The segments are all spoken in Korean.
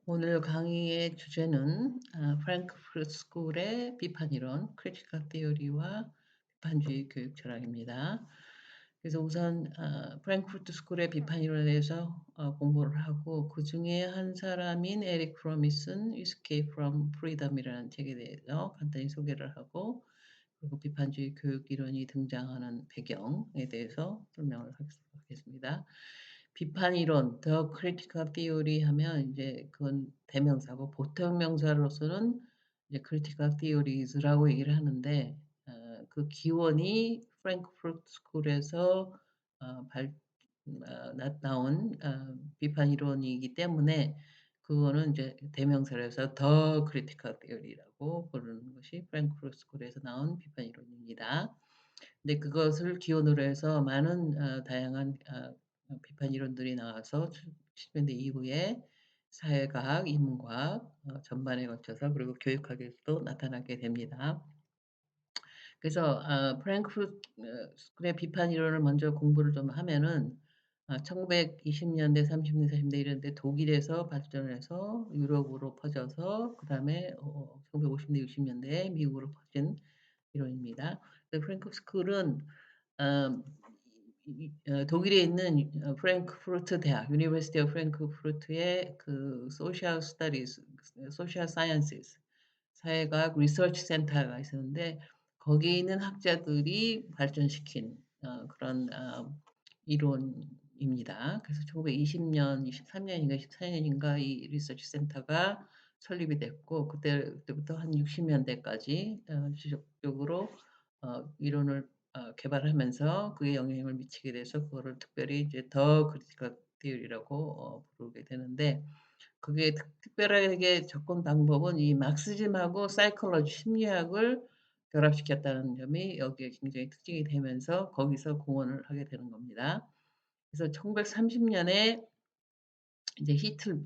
오늘 강의의 주제는 프랭크푸르트 스쿨의 비판 이론, 크리티컬 티어리와 비판주의 교육 철학입니다. 그래서 우선 프랭크푸르트 스쿨의 비판 이론에 대해서 공부를 하고 그중에 한 사람인 에릭 프로미슨 Escape from Freedom이라는 책에 대해서 간단히 소개를 하고 그리고 비판주의 교육 이론이 등장하는 배경에 대해서 설명을 하겠습니다. 비판 이론, The Critical Theory 하면 이제 그건 대명사고 보통 명사로서는 이제 Critical Theories라고 얘기를 하는데 그 기원이 프랭크푸르트 스쿨에서 어 발 나온 비판 이론이기 때문에 그거는 이제 대명사로 해서 The Critical Theory라고 부르는 것이 프랭크푸르트 스쿨에서 나온 비판 이론입니다. 근데 그것을 기원으로 해서 많은 다양한 비판 이론들이 나와서 70 년대 이후에 사회과학, 인문과학 전반에 걸쳐서 그리고 교육학에서도 나타나게 됩니다. 그래서 프랭크푸르트 스쿨의 비판 이론을 먼저 공부를 좀 하면은 1920 년대, 30 년대, 40 대 이런 데 독일에서 발전을 해서 유럽으로 퍼져서 그다음에 1950 대, 60 년대에 미국으로 퍼진 이론입니다. 그 프랭크 스쿨은 어 독일에 있는 프랭크푸르트 대학 유니버시티 오브 프랭크푸르트의 그 소셜 스터디스 소셜 사이언시스 사회과학 리서치 센터가 있었는데 거기에 있는 학자들이 발전시킨 그런 이론입니다. 그래서 1920 년, 23 년인가 24 년인가 이 리서치 센터가 설립이 됐고 그때부터 한 60 년대까지 지속적으로 이론을 개발하면서 그게 영향을 미치게 돼서 그거를 특별히 이제 더 크리티컬 티어리라고 부르게 되는데 그게 특별하게 접근 방법은 이 마크시즘하고 사이콜로지 심리학을 결합시켰다는 점이 여기에 굉장히 특징이 되면서 거기서 공헌을 하게 되는 겁니다. 그래서 1930 년에 이제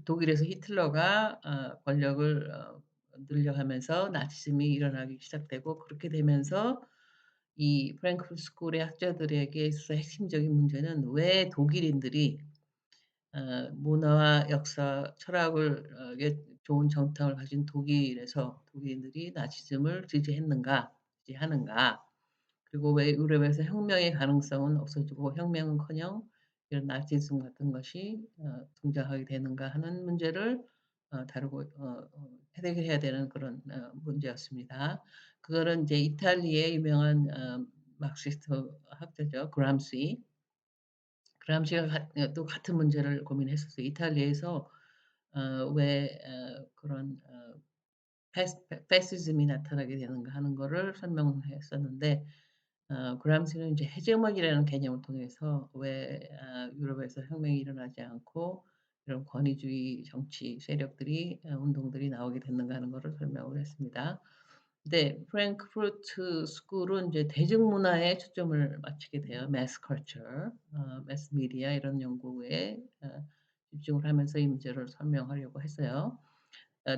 독일에서 히틀러가 권력을 늘려가면서 나치즘이 일어나기 시작되고 그렇게 되면서 이 프랭크푸르트 스쿨의 학자들에게 있어서 핵심적인 문제는 왜 독일인들이 문화와 역사, 철학을 에 좋은 정통을 가진 독일에서 독일인들이 나치즘을 지지하는가. 그리고 왜 유럽에서 혁명의 가능성은 없어지고 혁명은커녕 이런 나치즘 같은 것이 등장하게 되는가 하는 문제를 다루고 해결해야 되는 그런 문제였습니다. 그거는 이제 이탈리아의 유명한 마르크시스트 학자죠. 그람시가 또 같은 문제를 고민했었어요. 이탈리아에서 왜 그런 패시즘이 나타나게 되는가 하는 거를 설명을 했었는데 그람시는 이제 해제음악이라는 개념을 통해서 왜 유럽에서 혁명이 일어나지 않고 이런 권위주의 정치 세력들이 운동들이 나오게 됐는가 하는 거를 설명을 했습니다. 네. 프랭크푸르트 스쿨은 이제 대중문화에 초점을 맞추게 돼요. 매스 컬처, 매스 미디어 이런 연구에 집중을 하면서 이 문제를 설명하려고 했어요.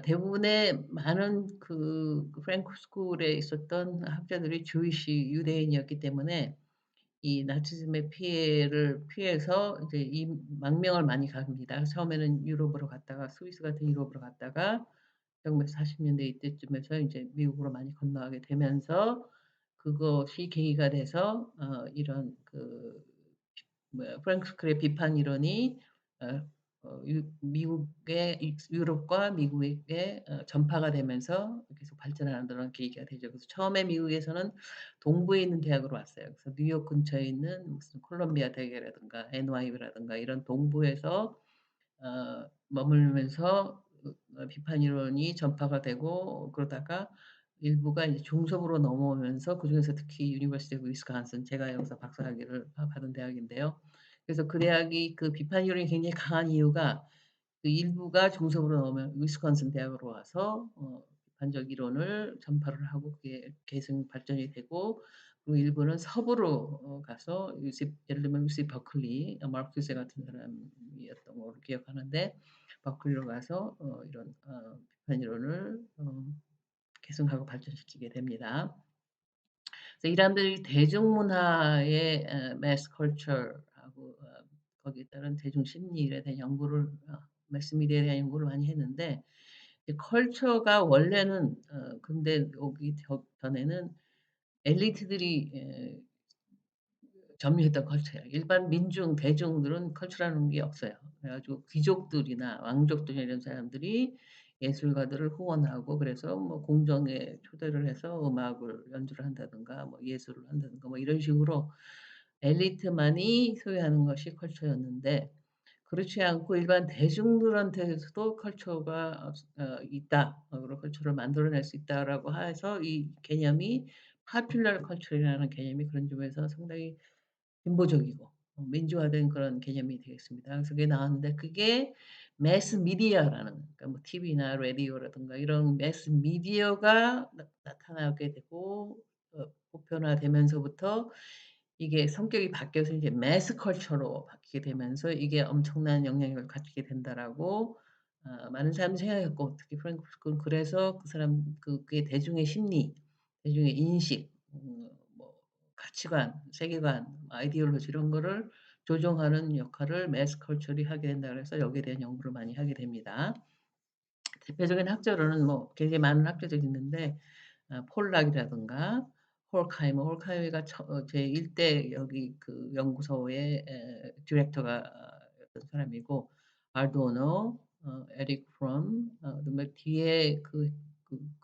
대부분의 많은 그 프랭크 스쿨에 있었던 학자들이 유대인이었기 때문에 이 나치즘의 피해를 피해서 이제 이 망명을 많이 갑니다. 처음에는 유럽으로 갔다가 스위스 같은 유럽으로 갔다가 1940 년대 이때쯤에서 인제 미국으로 많이 건너가게 되면서 그것이 계기가 돼서 이런 그 프랭크 스쿨의 비판 이론이 어 미국의 유럽과 미국에 전파가 되면서 계속 발전하는 그런 계기가 되죠. 그래서 처음에 미국에서는 동부에 있는 대학으로 왔어요. 그래서 뉴욕 근처에 있는 무슨 콜롬비아 대학이라든가 NYU라든가 이런 동부에서 머물면서 비판 이론이 전파가 되고 그러다가 일부가 이제 중섭으로 넘어오면서 그중에서 특히 유니버시티 오브 위스콘신 제가 여기서 박사학위를 받은 대학인데요. 그래서 그 대학이 그 비판 이론이 굉장히 강한 이유가 그 일부가 중섭으로 넘어오면 위스콘신 대학으로 와서 비판적 이론을 전파를 하고 그게 계승 발전이 되고 그리고 일부는 서부로 가서 예를 들면 유씨 버클리 마르큐세 같은 사람이었던 걸로 기억하는데 버클리로 가서 이런 비판 이론을 계승하고 발전시키게 됩니다. 그래서 이 사람들이 대중문화의 mass culture하고 거기에 따른 대중 심리에 대한 연구를 매스미디어에 대한 연구를 많이 했는데 이 컬처가 원래는 근데 오기 전에는 엘리트들이 점유했던 컬처예요. 일반 민중 대중들은 컬처라는 게 없어요. 그래 가지고 귀족들이나 왕족들이나 이런 사람들이 예술가들을 후원하고 그래서 뭐 공정에 초대를 해서 음악을 연주를 한다든가 뭐 예술을 한다든가 뭐 이런 식으로 엘리트만이 소유하는 것이 컬처였는데 그렇지 않고 일반 대중들한테서도 컬처가 있다. 그리고 컬처를 만들어낼 수 있다라고 해서 이 개념이 popular culture이라는 개념이 그런 점에서 상당히 진보적이고 민주화된 그런 개념이 되겠습니다. 그래서 그게 나왔는데 그게 매스 미디어라는 그러니까 뭐 TV나 라디오라든가 이런 매스 미디어가 나타나게 되고 보편화되면서부터 이게 성격이 바뀌어서 이제 매스 컬처로 바뀌게 되면서 이게 엄청난 영향력을 갖게 된다라고 많은 사람들이 생각했고 특히 프랭크 루스는 그래서 그 사람 그게 대중의 심리, 대중의 인식 뭐 가치관, 세계관, 아이디올로지 이런 거를 조종하는 역할을 매스 컬처리 하게 된다 그래서 여기에 대한 연구를 많이 하게 됩니다. 대표적인 학자로는 뭐 굉장히 많은 학자들이 있는데 폴락이라든가 홀카이머가 제1대 여기 그 연구소의 디렉터가 였던 사람이고 아도노, 에릭 프롬 그다음에 뒤에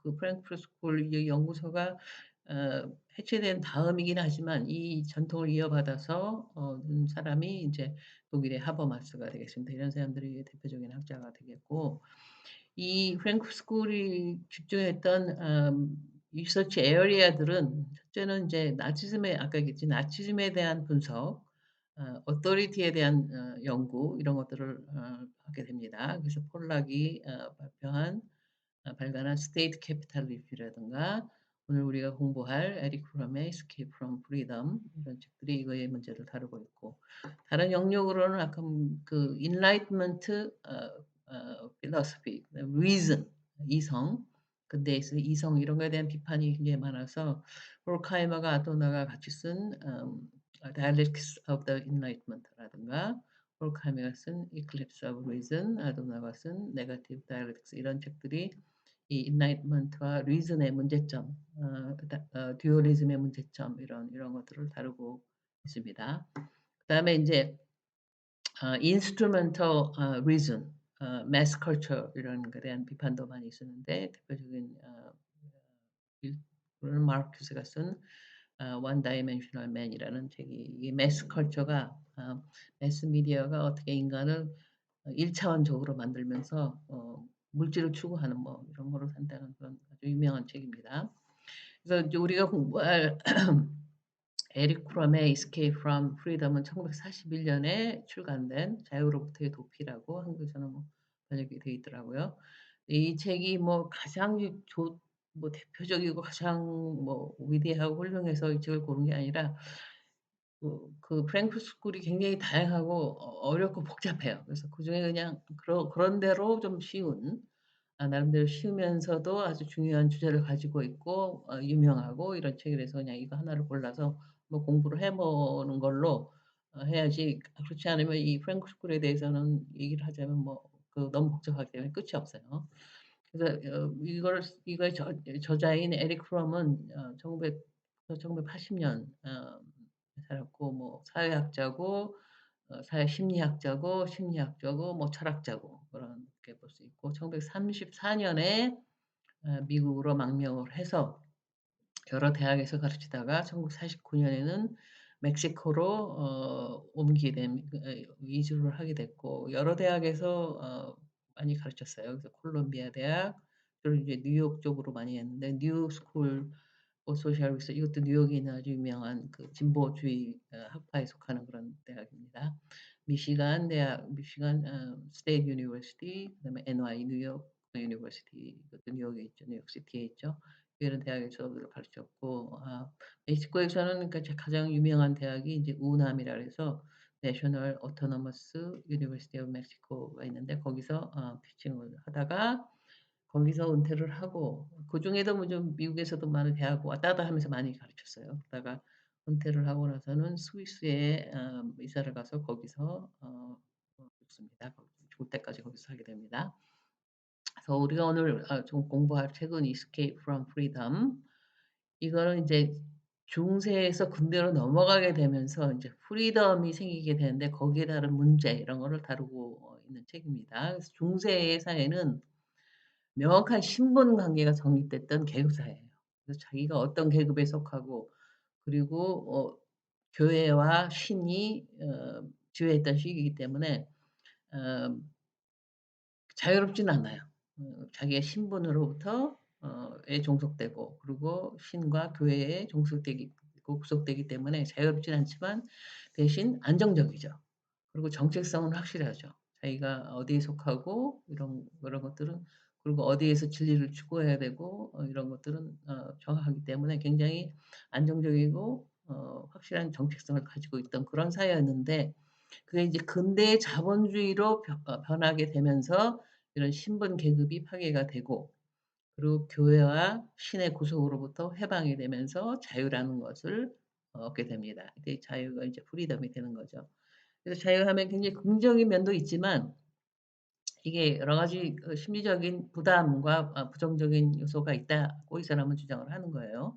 프랭크푸르트 스쿨 이 연구소가 해체된 다음이긴 하지만 이 전통을 이어받아서 사람이 인제 독일의 하버마스가 되겠습니다. 이런 사람들이 대표적인 학자가 되겠고 이 프랭크 스쿨이 집중했던 리서치 에리아들은 첫째는 인제 나치즘에 아까 얘기했지 나치즘에 대한 분석, authority에 대한 연구 이런 것들을 하게 됩니다. 그래서 폴락이 발간한 스테이트 캐피탈 리뷰라든가 오늘 우리가 공부할 에릭 프롬의 Escape from Freedom 이런 책들이 이거의 문제를 다루고 있고 다른 영역으로는 아까 그 Enlightenment philosophy, 그다음에 reason 이성 근대에 있어서 이성 이런 거에 대한 비판이 굉장히 많아서 호르카이머가 아도나가 같이 쓴 Dialectics of the Enlightenment라든가 호르카이머가 쓴 Eclipse of Reason, 아도나가 쓴 Negative Dialectics 이런 책들이 이 enlightenment와 reason의 문제점, 듀얼리즘의 문제점 이런 것들을 다루고 있습니다. 그다음에 인제 instrumental reason, mass culture 이런 거에 대한 비판도 많이 있었는데 대표적인 일부는 마르큐스가 쓴 One Dimensional Man이라는 책이 이 매스 컬처가 매스 미디어가 어떻게 인간을 1차원적으로 만들면서 물질을 추구하는 뭐 이런 거로 산다는 그런 아주 유명한 책입니다. 그래서 이제 우리가 공부할 에릭 프롬의 Escape from Freedom은 1941 년에 출간된 자유로부터의 도피라고 한국에서는 뭐 번역이 돼 있더라고요. 이 책이 뭐 가장 뭐 대표적이고 가장 뭐 위대하고 훌륭해서 이 책을 고른 게 아니라 프랭크 스쿨이 굉장히 다양하고 어렵고 복잡해요. 그래서 그중에 그냥 그런 대로 좀 쉬운 나름대로 쉬우면서도 아주 중요한 주제를 가지고 있고 유명하고 이런 책이라서 그냥 이거 하나를 골라서 뭐 공부를 해 보는 걸로 해야지 그렇지 않으면 이 프랭크 스쿨에 대해서는 얘기를 하자면 뭐 너무 복잡하기 때문에 끝이 없어요. 그래서 이거의 저자인 에릭 프롬은 1980년 살았고 뭐 사회학자고 사회심리학자고 심리학자고 뭐 철학자고 그렇게 볼 수 있고 1934 년에 미국으로 망명을 해서 여러 대학에서 가르치다가 1949 년에는 멕시코로 옮기게 된 이주를 하게 됐고 여러 대학에서 많이 가르쳤어요. 그래서 콜롬비아 대학 주로 이제 뉴욕 쪽으로 많이 했는데 뉴 스쿨 오브 소셜 리서치 이것도 뉴욕에 있는 아주 유명한 그 진보주의 학파에 속하는 그런 대학입니다. 미시간 대학, 미시간 스테이트 유니버시티 그다음에 NY 뉴욕 유니버시티 이것도 뉴욕에 있죠. 뉴욕시티에 있죠. 이런 대학에서 가르쳤고 멕시코에서는 그러니까 가장 유명한 대학이 이제 우남이라 그래서 내셔널 오토노머스 유니버시티 오브 멕시코가 있는데 거기서 티칭을 하다가 거기서 은퇴를 하고 그중에도 뭐 좀 미국에서도 많은 대학 왔다 갔다 하면서 많이 가르쳤어요. 그러다가 은퇴를 하고 나서는 스위스에 이사를 가서 거기서 죽습니다. 거기서 죽을 때까지 거기서 살게 됩니다. 그래서 우리가 오늘 좀 공부할 책은 Escape from Freedom. 이거는 인제 중세에서 군대로 넘어가게 되면서 인제 프리덤이 생기게 되는데 거기에 따른 문제 이런 거를 다루고 있는 책입니다. 그래서 중세의 사회는 명확한 신분 관계가 정립됐던 계급 사회예요. 그래서 자기가 어떤 계급에 속하고 그리고 교회와 신이 지배했던 시기이기 때문에 어 자유롭지는 않아요. 자기의 신분으로부터 에 종속되고 그리고 신과 교회에 종속되기 속되기 때문에 자유롭지는 않지만 대신 안정적이죠. 그리고 정체성은 확실하죠. 자기가 어디에 속하고 이런 그런 것들은 그리고 어디에서 진리를 추구해야 되고 이런 것들은 정확하기 때문에 굉장히 안정적이고 확실한 정체성을 가지고 있던 그런 사회였는데 그게 이제 근대의 자본주의로 변하게 되면서 이런 신분 계급이 파괴가 되고 그리고 교회와 신의 구속으로부터 해방이 되면서 자유라는 것을 얻게 됩니다. 이제 자유가 이제 프리덤이 되는 거죠. 그래서 자유하면 굉장히 긍정적인 면도 있지만 이게 여러 가지 심리적인 부담과 부정적인 요소가 있다고 이 사람은 주장을 하는 거예요.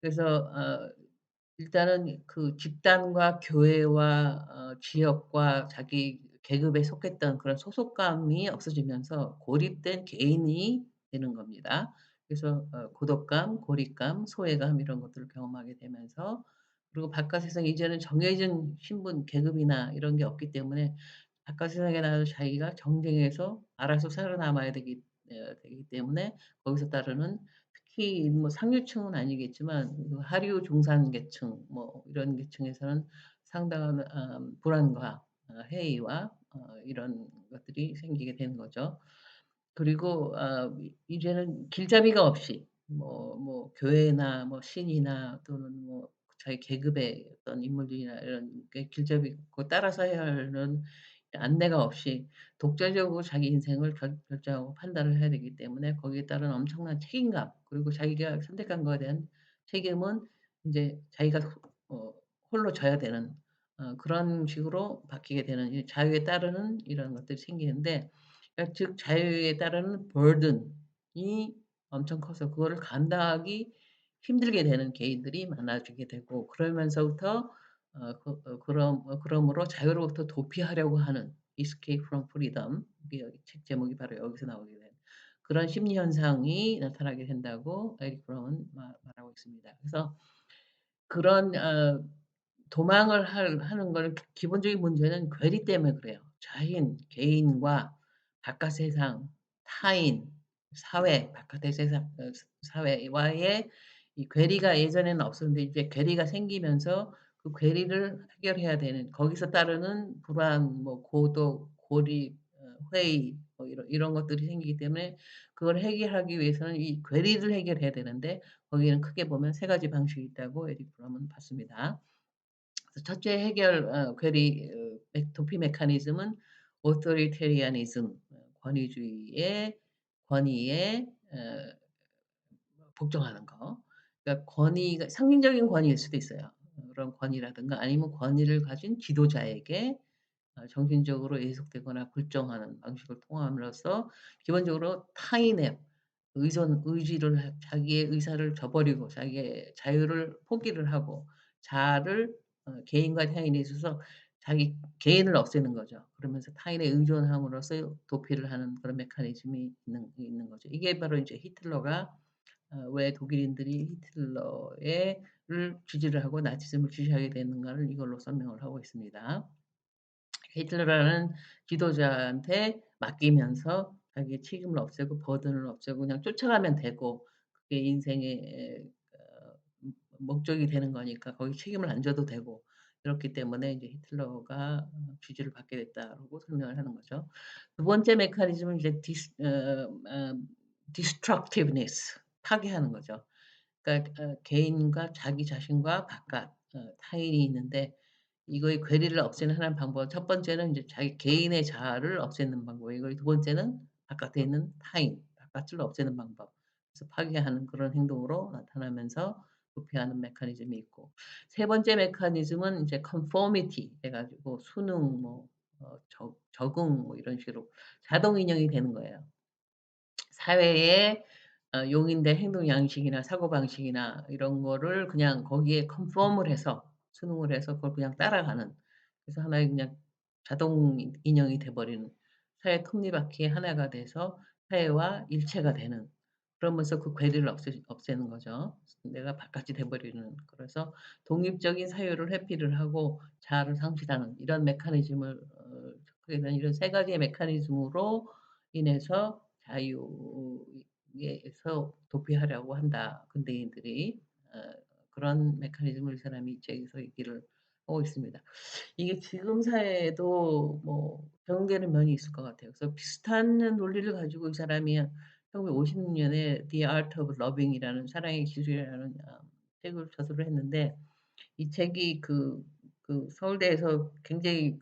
그래서 일단은 그 집단과 교회와 지역과 자기 계급에 속했던 그런 소속감이 없어지면서 고립된 개인이 되는 겁니다. 그래서 고독감, 고립감, 소외감 이런 것들을 경험하게 되면서 그리고 바깥 세상에 이제는 정해진 신분, 계급이나 이런 게 없기 때문에 바깥 세상에 나가서 자기가 경쟁해서 알아서 살아남아야 되기 때문에 거기서 따르는 특히 뭐 상류층은 아니겠지만 그 하류 중산 계층 뭐 이런 계층에서는 상당한 불안과 해이와 이런 것들이 생기게 되는 거죠. 그리고 이제는 길잡이가 없이 교회나 뭐 신이나 또는 뭐 자기 계급의 어떤 인물들이나 이런 게 길잡이 그 따라서 해야 하는 안내가 없이 독자적으로 자기 인생을 결정하고 판단을 해야 되기 때문에 거기에 따른 엄청난 책임감 그리고 자기가 선택한 거에 대한 책임은 인제 자기가 어 홀로 져야 되는 그런 식으로 바뀌게 되는 이 자유에 따르는 이런 것들이 생기는데 즉 자유에 따르는 burden이 엄청 커서 그거를 감당하기 힘들게 되는 개인들이 많아지게 되고 그러면서부터 그러므로 자유로부터 도피하려고 하는 escape from freedom 이게 여기 책 제목이 바로 여기서 나오게 된 그런 심리 현상이 나타나게 된다고 에릭 브라운은 말하고 있습니다. 그래서 그런 도망을 하는 걸 기본적인 문제는 괴리 때문에 그래요. 자인, 개인과 바깥 세상, 타인, 사회, 바깥의 세상 사회와의 이 괴리가 예전에는 없었는데 이제 괴리가 생기면서 그 괴리를 해결해야 되는 거기서 따르는 불안, 뭐 고독, 고립, 회의 뭐 이런 것들이 생기기 때문에 그걸 해결하기 위해서는 이 괴리를 해결해야 되는데 거기에는 크게 보면 세 가지 방식이 있다고 에릭 브럼은 봤습니다. 그래서 첫째 해결 괴리 도피 메커니즘은 authoritarianism 권위주의의 권위에 복종하는 거. 그러니까 권위가 상징적인 권위일 수도 있어요. 그런 권위라든가 아니면 권위를 가진 지도자에게 정신적으로 예속되거나 굴종하는 방식을 통함으로써 기본적으로 타인의 의지를 자기의 의사를 저버리고 자기의 자유를 포기를 하고 자아를 개인과 타인에 있어서 자기 개인을 없애는 거죠. 그러면서 타인에 의존함으로써 도피를 하는 그런 메커니즘이 있는 거죠. 이게 바로 이제 히틀러가 왜 독일인들이 히틀러에 를 지지를 하고 나치즘을 지지하게 되는가를 이걸로 설명을 하고 있습니다. 히틀러라는 지도자한테 맡기면서 자기의 책임을 없애고 버든을 없애고 그냥 쫓아가면 되고 그게 인생의 목적이 되는 거니까 거기 책임을 안 져도 되고 그렇기 때문에 이제 히틀러가 지지를 받게 됐다라고 설명을 하는 거죠. 두 번째 메커니즘은 이제 destructiveness 파괴하는 거죠. 그러니까 개인과 자기 자신과 바깥 타인이 있는데 이거의 괴리를 없애는 하나의 방법 첫 번째는 인제 자기 개인의 자아를 없애는 방법이고 두 번째는 바깥에 있는 타인, 바깥을 없애는 방법. 그래서 파괴하는 그런 행동으로 나타나면서 도피하는 메커니즘이 있고 세 번째 메커니즘은 인제 conformity 해 가지고 수능 적응 뭐 이런 식으로 자동 인형이 되는 거예요. 사회에 용인된 행동 양식이나 사고방식이나 이런 거를 그냥 거기에 컨펌을 해서 수능을 해서 그걸 그냥 따라가는, 그래서 하나의 그냥 자동 인형이 돼 버리는, 사회 톱니바퀴의 하나가 돼서 사회와 일체가 되는, 그러면서 그 괴리를 없애는 거죠. 내가 바깥이 돼 버리는. 그래서 독립적인 사유를 회피를 하고 자아를 상실하는 이런 메커니즘을 접하게 되는, 이런 세 가지의 메커니즘으로 인해서 자유에서 도피하려고 한다, 근대인들이. 어 그런 메커니즘을 이 사람이 이 책에서 얘기를 하고 있습니다. 이게 지금 사회에도 뭐 적용되는 면이 있을 것 같아요. 그래서 비슷한 논리를 가지고 이 사람이 1950 년에 The Art of Loving이라는, 사랑의 기술이라는 책을 저술을 했는데, 이 책이 서울대에서 굉장히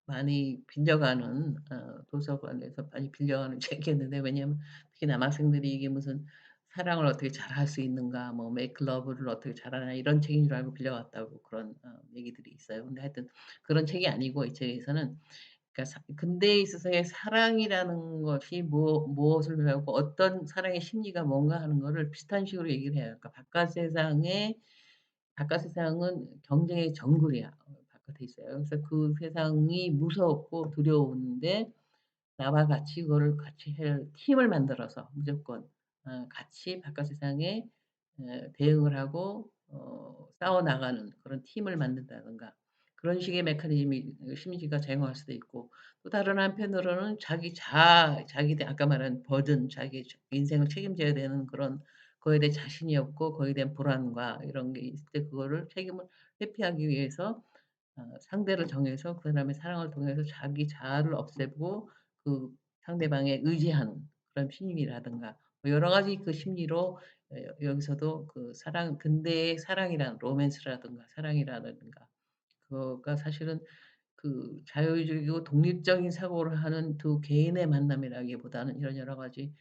많이 빌려가는, 도서관에서 많이 빌려가는 책이었는데, 왜냐하면 특히 남학생들이 이게 무슨 사랑을 어떻게 잘할 수 있는가, 뭐 make love를 어떻게 잘하나 이런 책인 줄 알고 빌려갔다고, 그런 얘기들이 있어요. 근데 하여튼 그런 책이 아니고, 이 책에서는 그러니까 근대에 있어서의 사랑이라는 것이 무엇을 배우고 어떤 사랑의 심리가 뭔가 하는 거를 비슷한 식으로 얘기를 해요. 그러니까 바깥 세상은 경쟁의 정글이야. 바깥에 있어요. 그래서 그 세상이 무섭고 두려운데, 나와 같이 그거를 같이 할 팀을 만들어서 무조건 같이 바깥 세상에 대응을 하고 싸워 나가는 그런 팀을 만든다든가, 그런 식의 메커니즘이 심지가 작용할 수도 있고, 또 다른 한편으로는 자기 아까 말한 버든, 자기 인생을 책임져야 되는 그런 거에 대해 자신이 없고 거기에 대한 불안과 이런 게 있을 때, 그거를 책임을 회피하기 위해서 상대를 정해서 그 사람의 사랑을 통해서 자기 자아를 없애고 그 상대방에 의지하는 그런 심리라든가, 뭐 여러 가지 그 심리로 여기서도 근대의 사랑이란 로맨스라든가 사랑이라든가, 그거가 사실은 자유주의고 독립적인 사고를 하는 두 개인의 만남이라기보다는 이런 여러 가지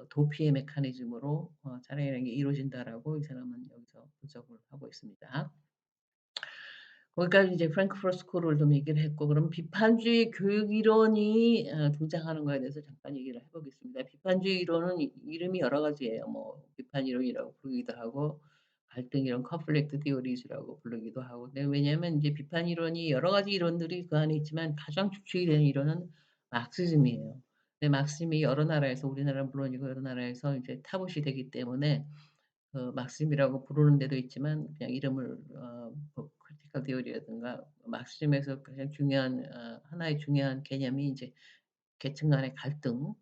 도피의 메커니즘으로 사랑이라는 게 이루어진다라고 이 사람은 여기서 분석을 하고 있습니다. 거기까지 이제 프랭크푸르트 스쿨을 좀 얘기를 했고, 그럼 비판주의 교육 이론이 등장하는 거에 대해서 잠깐 얘기를 해 보겠습니다. 비판주의 이론은 이름이 여러 가지예요. 뭐 비판 이론이라고 부르기도 하고, 갈등 이론 conflict theories라고 부르기도 하고. 근데 왜냐하면 인제 비판 이론이 여러 가지 이론들이 그 안에 있지만 가장 주축이 되는 이론은 마크시즘이에요. 근데 마크시즘이 여러 나라에서, 우리나라는 물론이고 여러 나라에서 이제 타부시 되기 때문에 막심이라고 부르는 데도 있지만, 그냥 이름을 뭐 크리티컬 디오리라든가, 막심에서 가장 중요한 하나의 중요한 개념이 인제 계층 간의 갈등,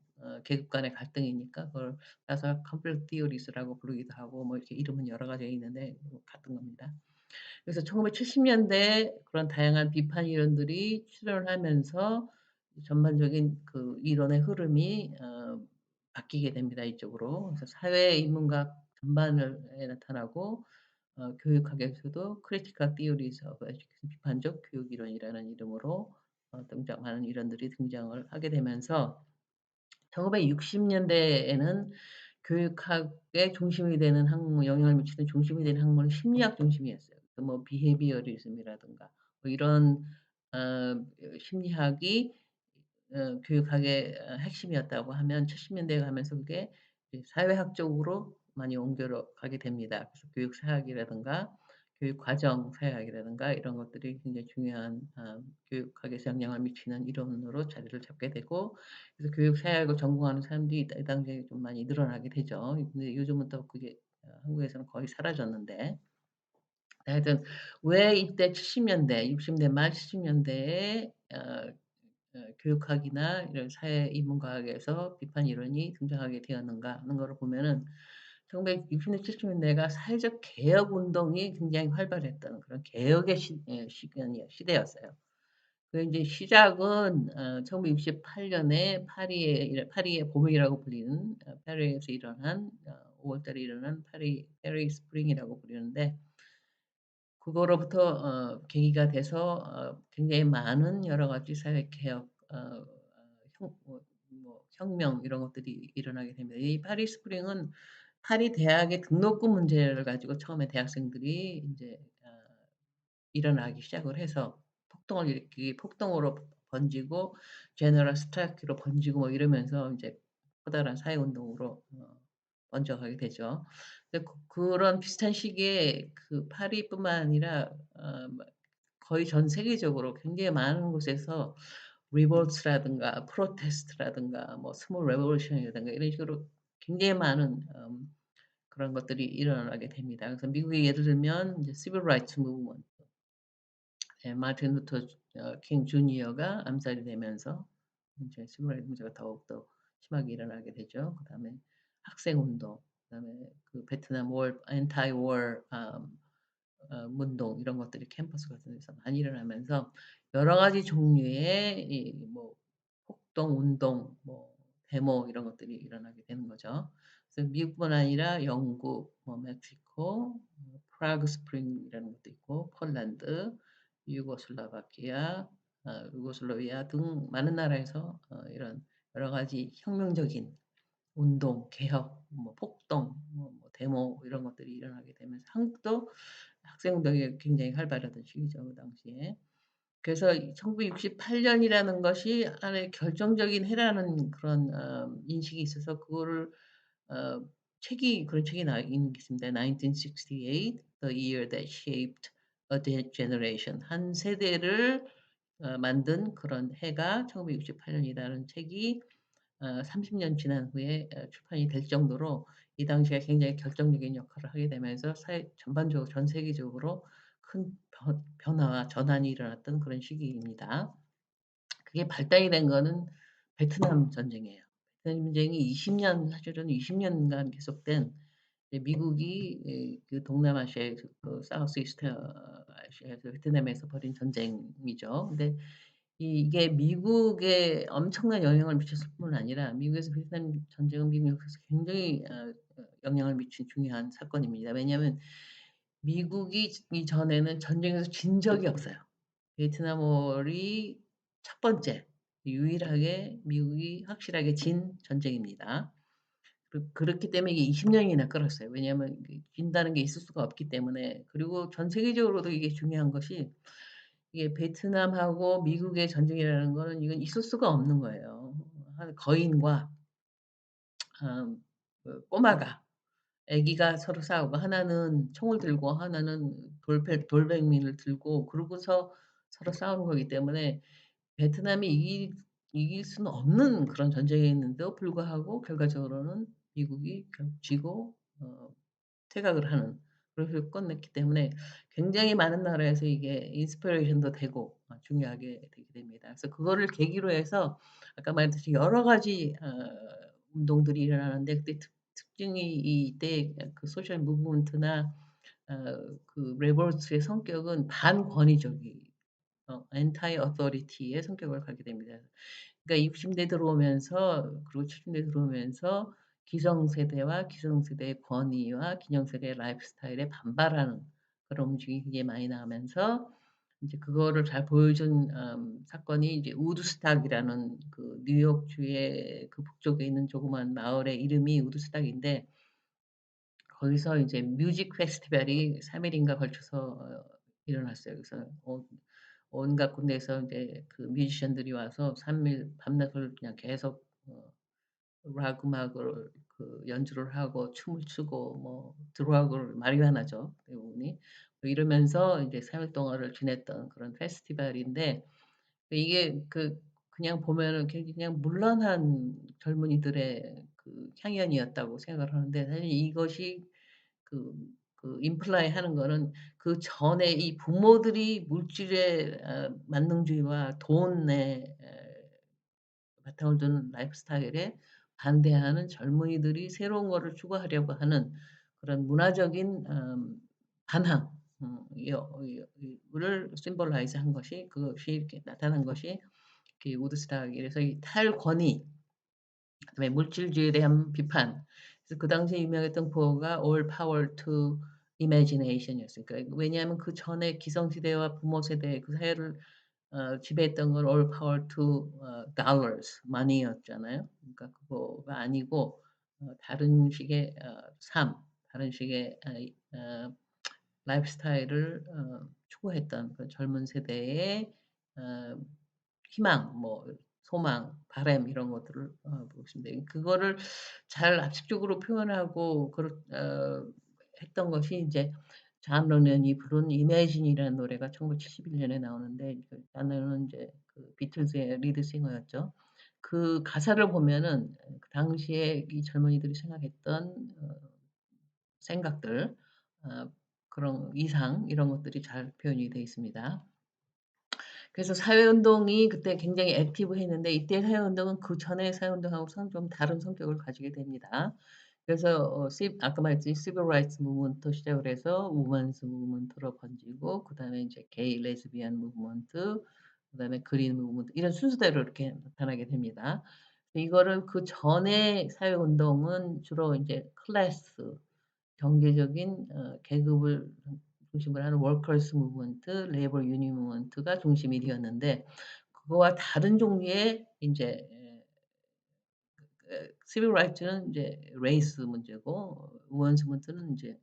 계급 간의 갈등이니까 그걸 따서 컴플렉스 디오리스라고 부르기도 하고, 뭐 이렇게 이름은 여러 가지가 있는데 뭐 같은 겁니다. 그래서 1970 년대에 그런 다양한 비판 이론들이 출현을 하면서 전반적인 그 이론의 흐름이 바뀌게 됩니다, 이쪽으로. 그래서 사회 인문학 전반을 에 나타나고, 교육학에서도 critical theories of education, 비판적 교육 이론이라는 이름으로 등장하는 이론들이 등장을 하게 되면서, 1960 년대에는 교육학의 중심이 되는 학문, 영향을 미치는 중심이 되는 학문은 심리학 중심이었어요. 뭐 비헤비어리즘이라든가 뭐 이런 심리학이 교육학의 핵심이었다고 하면, 70 년대에 가면서 그게 이제 사회학 쪽으로 많이 옮겨 가게 됩니다. 그래서 교육 사학이라든가 교육 과정 사회학이라든가 이런 것들이 굉장히 중요한 교육학에서 영향을 미치는 이론으로 자리를 잡게 되고, 그래서 교육 사회학을 전공하는 사람들이 이 당시에 좀 많이 늘어나게 되죠. 근데 요즘은 또 그게 한국에서는 거의 사라졌는데, 하여튼 왜 이때 70 년대, 60대 말 70 년대에 교육학이나 이런 사회 인문과학에서 비판 이론이 등장하게 되었는가 하는 거를 보면은, 1960 년 70 년대가 사회적 개혁 운동이 굉장히 활발했던 그런 개혁의 시대였어요. 그 인제 시작은 1968 년에 파리의 봄이라고 불리는, 파리에서 일어난 5 월달에 일어난 파리 스프링이라고 부르는데, 그거로부터 계기가 돼서 굉장히 많은 여러 가지 사회 개혁, 혁명 이런 것들이 일어나게 됩니다. 이 파리 스프링은 파리 대학의 등록금 문제를 가지고 처음에 대학생들이 인제 일어나기 시작을 해서 폭동을 일으키기 폭동으로 번지고 제너럴 스트라이크로 번지고 뭐 이러면서 인제 커다란 사회 운동으로 번져가게 되죠. 근데 그런 비슷한 시기에 그 파리뿐만 아니라 뭐 거의 전 세계적으로 굉장히 많은 곳에서 리볼트라든가 프로테스트라든가 뭐 스몰 레볼루션이라든가 이런 식으로 굉장히 많은 그런 것들이 일어나게 됩니다. 그래서 미국의 예를 들면 이제 시빌 라이츠 무브먼트 예 마틴 루터 킹 주니어가 암살이 되면서 인제 시빌 라이츠 문제가 더욱더 심하게 일어나게 되죠. 그다음에 학생 운동, 그다음에 그 베트남 워 엔타이 워 운동 이런 것들이 캠퍼스 같은 데서 많이 일어나면서 여러 가지 종류의 이 뭐 폭동, 운동, 뭐 데모 이런 것들이 일어나게 되는 거죠. 그래서 미국뿐 아니라 영국, 뭐 멕시코, 프라그 스프링이라는 것도 있고 폴란드, 유고슬라바키아, 유고슬라비아 등 많은 나라에서 이런 여러 가지 혁명적인 운동, 개혁, 뭐 폭동, 뭐 데모 이런 것들이 일어나게 되면서 한국도 학생운동이 굉장히 활발하던 시기죠, 그 당시에. 그래서 이 1968 년이라는 것이 하나의 결정적인 해라는 그런 인식이 있어서 그거를 어 그런 책이 나 있는 게 있습니다. 1968 The Year That Shaped a Generation 한 세대를 만든 그런 해가 1968 년이라는 책이 30년 지난 후에 출판이 될 정도로 이 당시에 굉장히 결정적인 역할을 하게 되면서 사회 전반적으로 전 세계적으로 큰 변화와 전환이 일어났던 그런 시기입니다. 그게 발단이 된 거는 베트남 전쟁이에요. 베트남 전쟁이 20년 사실은 20 년간 계속된 이제 미국이 그 동남아시아의 그 사우스 이스트 아시아에서 베트남에서 벌인 전쟁이죠. 근데 이게 미국에 엄청난 영향을 미쳤을 뿐만 아니라 미국에서 베트남 전쟁은 미국 역사에서 굉장히 영향을 미친 중요한 사건입니다. 왜냐하면 미국이 이전에는 전쟁에서 진 적이 없어요. 베트남 월이 첫 번째 유일하게 미국이 확실하게 진 전쟁입니다. 그렇기 때문에 이게 20 년이나 끌었어요. 왜냐하면 이게 진다는 게 있을 수가 없기 때문에. 그리고 전 세계적으로도 이게 중요한 것이 이게 베트남하고 미국의 전쟁이라는 거는 이건 있을 수가 없는 거예요. 한 거인과 그 꼬마가 아기가 서로 싸우고 하나는 총을 들고 하나는 돌백민을 들고 그러고서 서로 싸우는 거기 때문에 베트남이 이길 수는 없는 그런 전쟁이었는데도 불구하고 결과적으로는 미국이 결국 지고 퇴각을 하는 그런 식으로 끝냈기 때문에 굉장히 많은 나라에서 이게 인스피레이션도 되고 중요하게 되게 됩니다. 그래서 그거를 계기로 해서 아까 말했듯이 여러 가지 운동들이 일어나는데 그때 특징이 이때 그 소셜 무브먼트나 그 레볼트의 성격은 반권위적이 엔타이 어서리티의 성격을 갖게 됩니다. 그러니까 60대 들어오면서 그리고 70대 들어오면서 기성세대와 기성세대의 권위와 기성세대의 라이프스타일에 반발하는 그런 움직임이 굉장히 많이 나오면서 인제 그거를 잘 보여준 사건이 이제 우드스탁이라는 그 뉴욕주의 그 북쪽에 있는 조그만 마을의 이름이 우드스탁인데 거기서 이제 뮤직 페스티벌이 3 일인가 걸쳐서 일어났어요. 그래서 온갖 군데에서 인제 그 뮤지션들이 와서 3일 밤낮을 그냥 계속 락 음악을 그 연주를 하고 춤을 추고 뭐 드러그를 마리화나죠 대부분이. 뭐 이러면서 인제 3일 동안을 지냈던 그런 페스티벌인데 이게 그냥 보면은 그냥 문란한 젊은이들의 그 향연이었다고 생각을 하는데 사실 이것이 그 임플라이 하는 거는 그전에 이 부모들이 물질의 만능주의와 돈에 바탕을 두는 라이프스타일에 반대하는 젊은이들이 새로운 거를 추구하려고 하는 그런 문화적인 반항 를 심볼라이즈 한 것이 그것이 이렇게 나타난 것이 그 우드스탁 이래서 이 탈권위 그다음에 물질주의에 대한 비판. 그래서 그 당시에 유명했던 구호가 "All power to imagination" 이었어요. 그러니까 왜냐하면 그전에 기성세대와 부모 세대 그 사회를 지배했던 건 all power to dollars, money였잖아요. 그러니까 그거가 아니고 다른 식의 삶, 다른 식의 라이프 스타일을 추구했던 그 젊은 세대의 어 희망, 뭐 소망, 바람 이런 것들을 보시면 돼요. 그거를 잘 압축적으로 표현하고 했던 것이 인제 잔 레논이 부른 Imagine이라는 노래가 1971 년에 나오는데 잔 레논은 인제 그 비틀즈의 리드 싱어였죠. 그 가사를 보면은 그 당시에 이 젊은이들이 생각했던 생각들, 그런 이상 이런 것들이 잘 표현이 되어 있습니다. 그래서 사회운동이 그때 굉장히 액티브했는데 이때 사회운동은 그전의 사회운동하고는 좀 다른 성격을 가지게 됩니다. 그래서 아까 말했듯이 시빌 라이츠 무브먼트부터 시작을 해서 우먼스 무브먼트로 번지고 그다음에 인제 게이 레즈비언 무브먼트, 그다음에 그린 무브먼트 이런 순서대로 이렇게 나타나게 됩니다. 이거를 그전의 사회운동은 주로 인제 클래스 경제적인 계급을 중심으로 하는 워커스 무브먼트, 레이버 유니언 무브먼트가 중심이 되었는데 그거와 다른 종류의 인제 시빌 라이츠는 인제 레이스 문제고 우먼스 무브먼트는 인제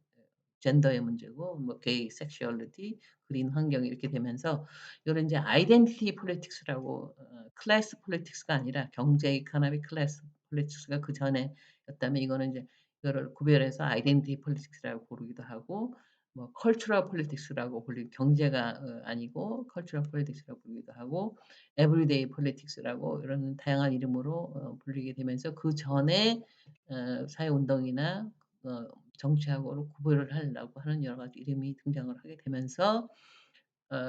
젠더의 문제고 뭐 게이 섹슈얼리티, 그린 환경 이렇게 되면서 이거는 인제 아이덴티티 폴리틱스라고 클래스 폴리틱스가 아니라 경제 이코노미 클래스 폴리틱스가 그전에였다면 이거는 인제 이거를 구별해서 아이덴티티 폴리틱스라고 부르기도 하고 뭐 컬처럴 폴리틱스라고 불리 경제가 아니고 컬처럴 폴리틱스라고 부르기도 하고 에브리데이 폴리틱스라고 이런 다양한 이름으로 불리게 되면서 그전에 사회 운동이나 어 정치하고를 구별을 하려고 하는 여러 가지 이름이 등장을 하게 되면서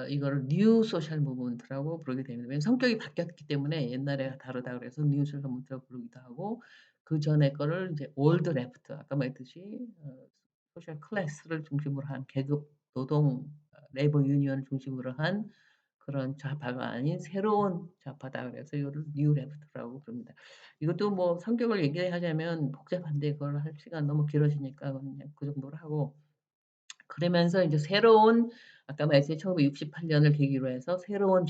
이거를 뉴 소셜 무브먼트라고 부르게 됩니다. 왜냐면 성격이 바뀌었기 때문에 옛날에 다르다 그래서 뉴 소셜 무브먼트라고 부르기도 하고 그전에 거를 인제 올드 레프트 아까 말했듯이 소셜 클래스를 중심으로 한 계급 노동 레이버 유니언을 중심으로 한 그런 좌파가 아닌 새로운 좌파다 그래서 이거를 뉴 레프트라고 부릅니다. 이것도 뭐 성격을 얘기하자면 복잡한데 그걸 할 시간 너무 길어지니까 그냥 그 정도로 하고 그러면서 인제 새로운 아까 말했듯이 1968 년을 계기로 해서 새로운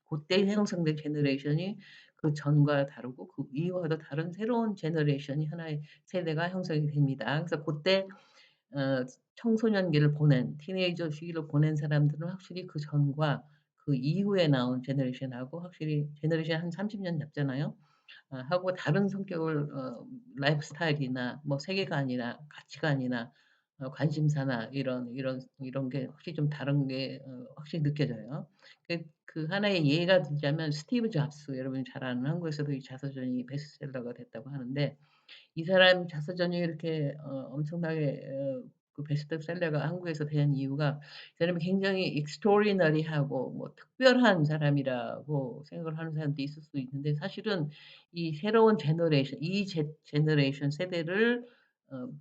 고때 형성된 제너레이션이 그전과 다르고 그 이후와도 다른 새로운 제너레이션이 하나의 세대가 형성이 됩니다. 그래서 고때 청소년기를 보낸 티네이저 시기를 보낸 사람들은 확실히 그전과 그 이후에 나온 제너레이션하고 확실히 제너레이션 한 30년 잡잖아요. 하고 다른 성격을 라이프 스타일이나 뭐 세계관이나 가치관이나 관심사나 이런 게 확실히 좀 다른 게 확실히 느껴져요. 그 하나의 예가 들자면 스티브 잡스 여러분이 잘 아는 한국에서도 이 자서전이 베스트셀러가 됐다고 하는데 이 사람 자서전이 이렇게 엄청나게 그 베스트셀러가 한국에서 된 이유가 이 사람이 굉장히 extraordinary하고 뭐 특별한 사람이라고 생각을 하는 사람도 있을 수 있는데 사실은 이 새로운 제너레이션 이 제너레이션 세대를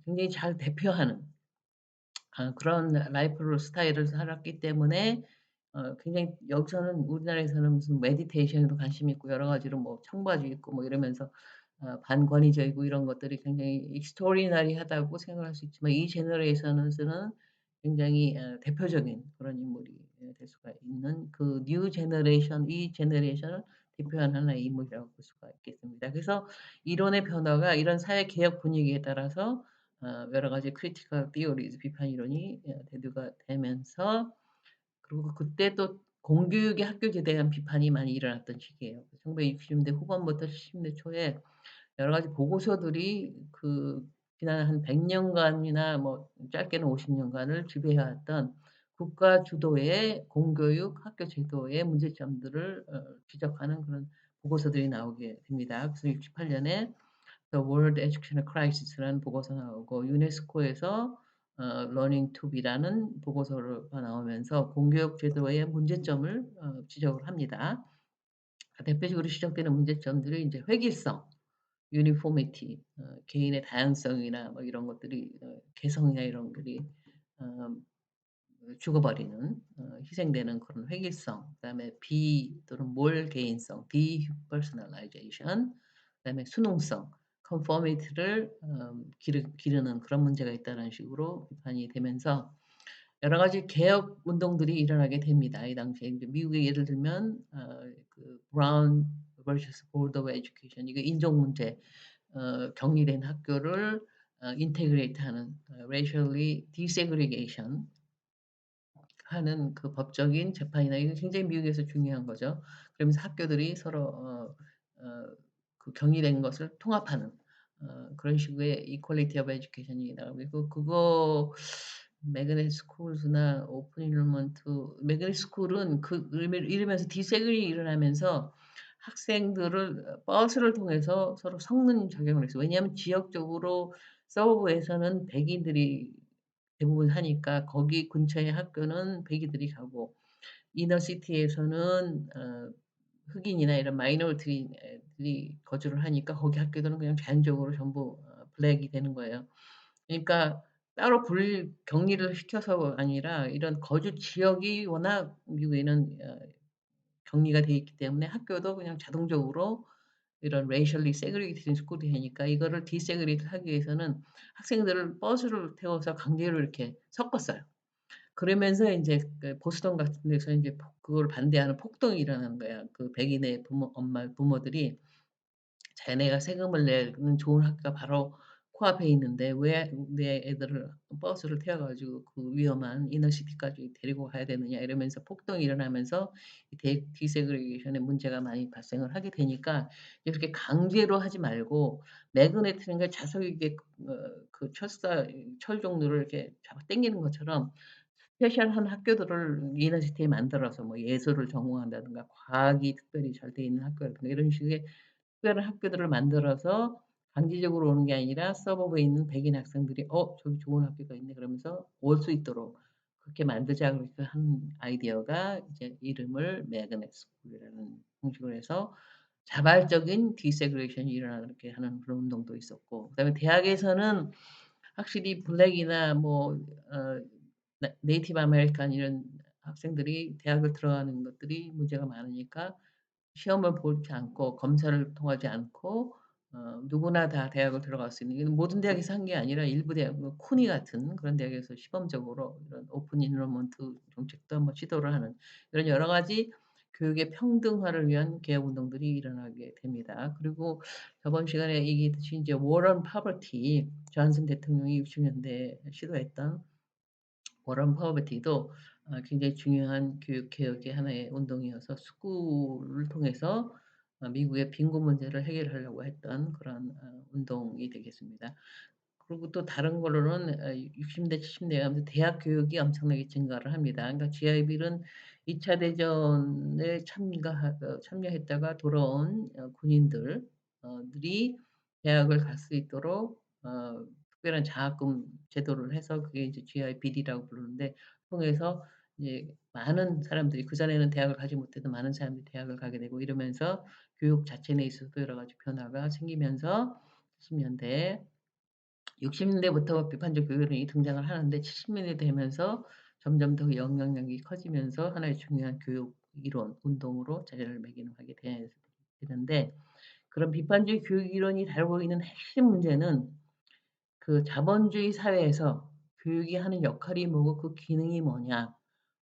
굉장히 잘 대표하는 그런 라이프 스타일을 살았기 때문에 굉장히 여기서는 우리나라에서는 무슨 메디테이션에도 관심이 있고 여러 가지로 뭐 청바지 입고 뭐 이러면서 반권위적이고 이런 것들이 굉장히 extraordinary하다고 생각할 수 있지만 이 제너레이션에서는 굉장히 대표적인 그런 인물이 될 수가 있는 그 뉴 제너레이션 이 제너레이션을 대표하는 하나의 인물이라고 볼 수가 있겠습니다. 그래서 이론의 변화가 이런 사회 개혁 분위기에 따라서 여러 가지 critical theories 비판 이론이 대두가 되면서 그리고 그때 또 공교육의 학교제에 대한 비판이 많이 일어났던 시기예요. 1960 년대 후반부터 70 년대 초에 여러 가지 보고서들이 지난 한 100 년간이나 뭐 짧게는 50 년간을 지배해 왔던 국가 주도의 공교육 학교 제도의 문제점들을 지적하는 그런 보고서들이 나오게 됩니다. 그래서 68 년에 The World Educational Crisis라는 보고서 나오고 유네스코에서 Learning to Be라는 보고서가 나오면서 공교육 제도의 문제점을 지적을 합니다. 대표적으로 지적되는 문제점들이 인제 획일성, 유니포미티 개인의 다양성이나 뭐 이런 것들이 개성이나 이런 것들이 어 죽어버리는 희생되는 그런 획일성, 그다음에 비 또는 몰 개인성 depersonalization 그다음에 수능성 conformity를 기르는 그런 문제가 있다는 식으로 비판이 되면서 여러 가지 개혁 운동들이 일어나게 됩니다. 이 당시에 인제 미국의 예를 들면 브라운 vs 보드 오브 에듀케이션 이게 인종 문제 격리된 학교를 인테그레이트하는 racially desegregation 하는 그 법적인 재판이나 이게 굉장히 미국에서 중요한 거죠. 그러면서 학교들이 서로 그 경이된 것을 통합하는 그런 식의 이퀄리티 오브 에듀케이션이 나오고 있고, 그거 매그넷 스쿨즈나 오픈 인러먼트, 매그넷 스쿨은 그 이러면서 디세그리 일어나면서 학생들을 버스를 통해서 서로 성능 적용을 했어요. 왜냐하면 지역적으로 서버브에서는 백인들이 대부분 사니까 거기 근처의 학교는 백인들이 가고, 이너 시티에서는 흑인이나 이런 마이너리티 애들이 거주를 하니까 거기 학교들은 그냥 자연적으로 전부 블랙이 되는 거예요. 그러니까 따로 격리를 시켜서가 아니라 이런 거주 지역이 워낙 미국에는 격리가 돼 있기 때문에 학교도 그냥 자동적으로 이런 racially segregated school이 되니까, 이거를 desegregate 하기 위해서는 학생들을 버스를 태워서 강제로 이렇게 섞었어요. 그러면서 인제 그 보스턴 같은 데서 인제 그걸 반대하는 폭동이 일어나는 거야. 그 백인의 부모들이 자기네가 세금을 내는 좋은 학교가 바로 코앞에 있는데 왜 내 애들을 버스를 태워 가지고 그 위험한 이너시티까지 데리고 가야 되느냐, 이러면서 폭동이 일어나면서 이 디세그리게이션의 문제가 많이 발생을 하게 되니까, 이렇게 강제로 하지 말고 매그네트인가 자석이 이게 그 철 종류를 이렇게 잡아 당기는 것처럼 스페셜한 학교들을 이너시티에 만들어서 뭐 예술을 전공한다든가 과학이 특별히 잘 돼 있는 학교라든가 이런 식의 특별한 학교들을 만들어서 강제적으로 오는 게 아니라 서버브에 있는 백인 학생들이 '어 저기 좋은 학교가 있네.' 그러면서 올 수 있도록 그렇게 만들자, 그렇게 한 아이디어가 이제 이름을 매그넷 스쿨이라는 형식으로 해서 자발적인 디세그레이션이 일어나게 하는 그런 운동도 있었고, 그다음에 대학에서는 확실히 블랙이나 뭐 어 네이티브 아메리칸 이런 학생들이 대학을 들어가는 것들이 문제가 많으니까 시험을 보지 않고 검사를 통하지 않고 누구나 다 대학을 들어갈 수 있는, 이건 모든 대학에서 한 게 아니라 일부 대학, 뭐 쿠니 같은 그런 대학에서 시범적으로 이런 오픈 인러먼트 정책도 한번 시도를 하는, 이런 여러 가지 교육의 평등화를 위한 개혁 운동들이 일어나게 됩니다. 그리고 저번 시간에 얘기했듯이 인제 War on Poverty, 존슨 대통령이 60 년대에 시도했던 워런 버버티도 굉장히 중요한 교육 개혁의 하나의 운동이어서 스쿨을 통해서 미국의 빈곤 문제를 해결하려고 했던 그런 운동이 되겠습니다. 그리고 또 다른 걸로는 60 대 70 대에 가면서 대학 교육이 엄청나게 증가를 합니다. 그러니까 GIB일은 2차 대전에 참여했다가 돌아온 군인들 들이 대학을 갈 수 있도록 특별한 장학금 제도를 해서, 그게 이제 GIBD라고 부르는데, 통해서 이제 많은 사람들이 그전에는 대학을 가지 못해도 많은 사람들이 대학을 가게 되고, 이러면서 교육 자체 내에서도 여러 가지 변화가 생기면서 70 년대에, 60 년대부터 비판적 교육론이 등장을 하는데 70 년대 되면서 점점 더 영향력이 커지면서 하나의 중요한 교육 이론, 운동으로 자리를 매김하게 되는데, 그런 비판주의 교육 이론이 다루고 있는 핵심 문제는 그 자본주의 사회에서 교육이 하는 역할이 뭐고 그 기능이 뭐냐.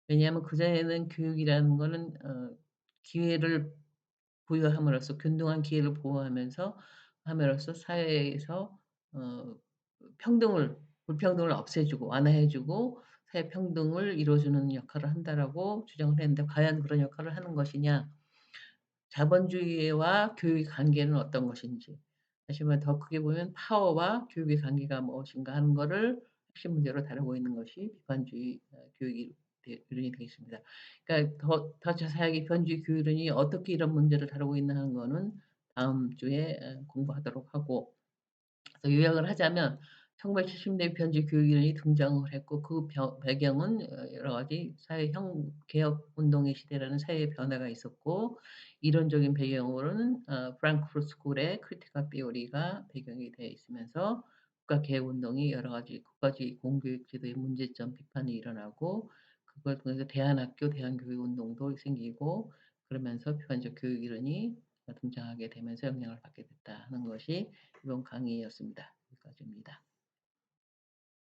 왜냐하면 그전에는 교육이라는 거는 기회를 부여함으로써, 균등한 기회를 보호하면서 함으로써 사회에서 어 평등을 불평등을 없애주고 완화해 주고 사회 평등을 이루어 주는 역할을 한다라고 주장을 했는데, 과연 그런 역할을 하는 것이냐, 자본주의와 교육의 관계는 어떤 것인지, 다시 말해 더 크게 보면 파워와 교육의 관계가 무엇인가 하는 거를 핵심 문제로 다루고 있는 것이 비판주의 교육이 이론이 되겠습니다. 그러니까 더 자세하게 비판주의 교육 이론이 어떻게 이런 문제를 다루고 있나 하는 거는 다음 주에 공부하도록 하고, 그래서 요약을 하자면 1970 년대 편지 교육이론이 등장을 했고, 그 배경은 여러 가지 사회형 개혁 운동의 시대라는 사회의 변화가 있었고, 이론적인 배경으로는 프랑크푸르트 스쿨의 크리티컬 시어리가 배경이 되어 있으면서 국가 개혁 운동이 여러 가지 국가주의 공교육 제도의 문제점 비판이 일어나고, 그걸 통해서 대안학교, 대안교육 운동도 생기고, 그러면서 비판적 교육 이론이 등장하게 되면서 영향을 받게 됐다 하는 것이 이번 강의였습니다. 여기까지입니다.